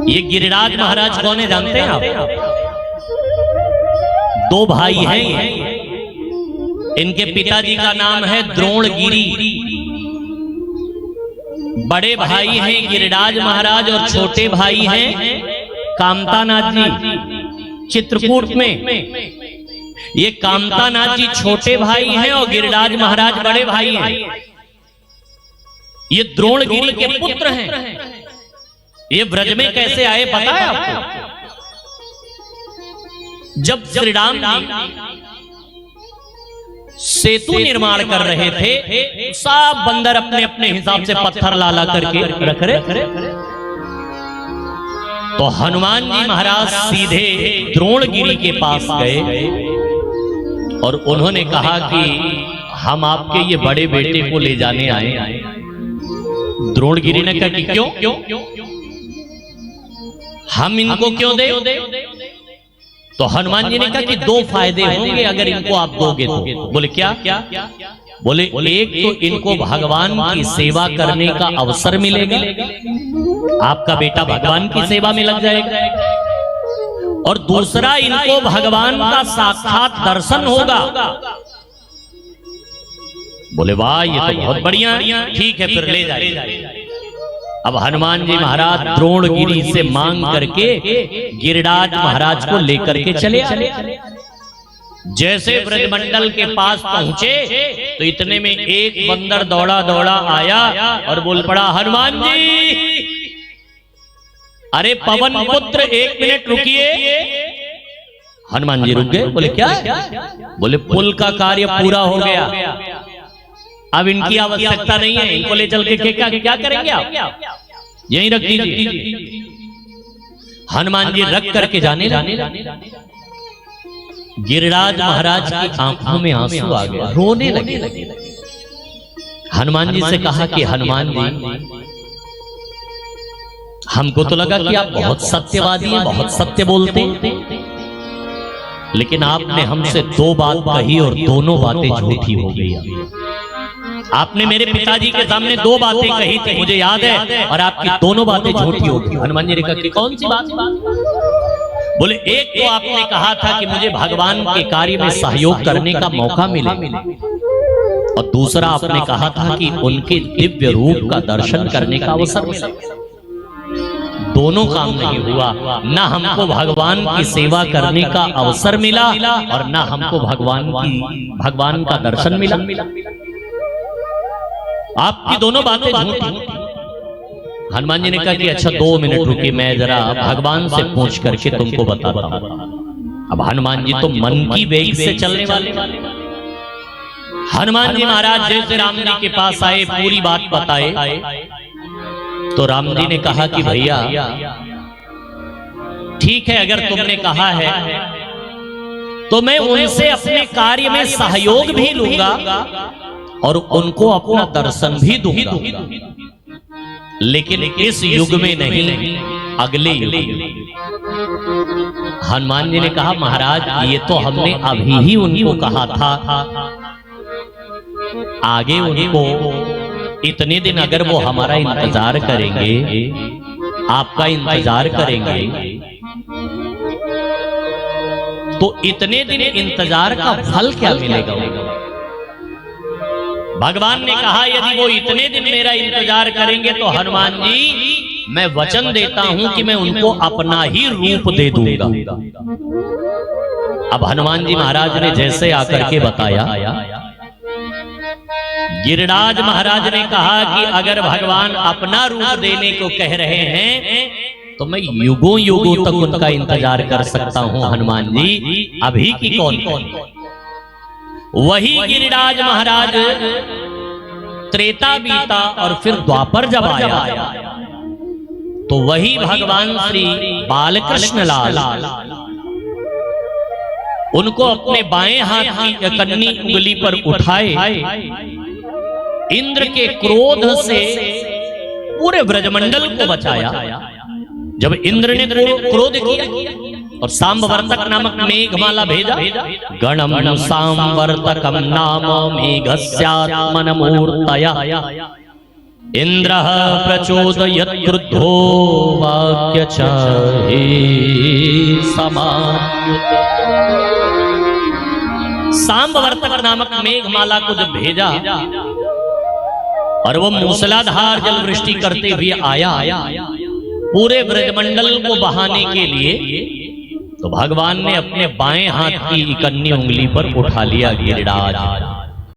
ये गिरिराज महाराज कौन है जानते हैं आप? दो भाई हैं। इनके पिताजी का नाम है द्रोणगिरी। बड़े भाई हैं गिरिराज महाराज और छोटे भाई हैं कामतानाथ जी। चित्रकूट में ये कामतानाथ जी छोटे भाई हैं और गिरिराज महाराज बड़े भाई हैं। ये द्रोणगिरी के पुत्र हैं। ये ब्रज में कैसे आए पता है आपको? जब श्री राम सेतु निर्माण कर रहे थे, सब बंदर अपने अपने हिसाब से पत्थर लाला करके रख रहे, तो हनुमान जी महाराज सीधे द्रोणगिरी के पास गए और उन्होंने कहा कि हम आपके ये बड़े बेटे को ले जाने आए। द्रोणगिरी ने कहा कि क्यों हम इनको क्यों दे? तो हनुमान जी ने कहा कि दो फायदे होंगे अगर इनको आप दोगे तो। बोले क्या? बोले एक तो इनको भगवान की सेवा करने का अवसर मिलेगा, आपका बेटा भगवान की सेवा में लग जाएगा, और दूसरा इनको भगवान का साक्षात दर्शन होगा। बोले वाह, ये तो बहुत बढ़िया, ठीक है फिर ले जाइए। अब हनुमान जी महाराज द्रोणगिरी से मांग करके गिरिराज महाराज को लेकर के चले। जैसे ब्रजमंडल के पास पहुंचे तो इतने में एक बंदर दौड़ा दौड़ा आया और बोल पड़ा, हनुमान जी, अरे पवन पुत्र एक मिनट रुकिए। हनुमान जी रुक गए। बोले क्या? बोले पुल का कार्य पूरा हो गया, अब इनकी आवश्यकता नहीं है, इनको ले चल के क्या करेंगे आप? यहीं रख दीजिए। हनुमान जी रख करके जाने गिरिराज महाराज की आंखों में आंसू आ गए, रोने लगे। हनुमान जी से कहा कि हनुमान जी, हमको तो लगा कि आप बहुत सत्यवादी हैं, बहुत सत्य बोलते हैं, लेकिन आपने हमसे दो बात कही और दोनों बातें झूठी हो गई। आपने मेरे पिताजी के सामने दो बातें कही थी, मुझे याद है, और आपकी दोनों बातें झूठी हो गई। हनुमान जी ने कहा कि कौन सी बात? बोले एक तो आपने कहा था कि मुझे भगवान के कार्य में सहयोग करने का मौका मिले, और दूसरा आपने कहा था कि उनके दिव्य रूप का दर्शन करने का अवसर मिले। दोनों काम नहीं हुआ, ना हमको भगवान की सेवा करने का अवसर मिला और ना हमको भगवान का दर्शन मिला। आपकी दोनों बातें झूठी। हनुमान जी ने कहा कि अच्छा 2 मिनट रुकिए, मैं जरा भगवान से पूछ करके तुमको बताता हूं। अब हनुमान जी तो मन की वेग से चलने वाले। हनुमान जी महाराज जैसे राम जी के पास आए, पूरी बात बताए, तो राम जी ने कहा कि भैया ठीक है, अगर तुमने कहा है तो मैं उनसे अपने कार्य में सहयोग भी लूंगा और उनको अपना दर्शन भी दूंगा, लेकिन इस युग में नहीं, अगले युग में। हनुमान जी ने कहा महाराज ये तो हमने अभी ही उनको कहा था, आगे उनको इतने दिन अगर वो हमारा इंतजार करेंगे, आपका इंतजार करेंगे, तो इतने दिन इंतजार का फल क्या मिलेगा? भगवान ने कहा यदि वो इतने दिन मेरा इंतजार करेंगे तो हनुमान जी मैं वचन देता हूं कि मैं उनको अपना ही रूप दे दूंगा। अब हनुमान जी महाराज ने जैसे आकर के बताया, गिरिराज महाराज ने कहा कि अगर भगवान अपना रूप देने को कह रहे हैं तो मैं युगों युगों तक उनका इंतजार कर सकता हूं हनुमान जी, अभी की कौन। वही गिरिराज महाराज त्रेता बीता और फिर द्वापर जब आया तो वही भगवान श्री बालकृष्ण लाल उनको अपने बाएं हाथ की कन्नी उंगली पर उठाए, इंद्र के क्रोध से पूरे ब्रजमंडल को बचाया। जब इंद्र ने क्रोध किया और सांवर्तक नामक मेघमाला भेजा, गणम सांवर्तकम नाम मेघस्यात्मनमूर्तया इंद्र प्रचोदयत् क्रुद्धो वाक्य चाहे समायुत। सांबवर्तक नामक मेघमाला को जब भेजा और वह मूसलाधार जल वृष्टि करते हुए आया पूरे ब्रजमंडल को बहाने के लिए, तो भगवान ने अपने बाएं हाथ की इकन्नी उंगली पर उठा लिया गिरिराज।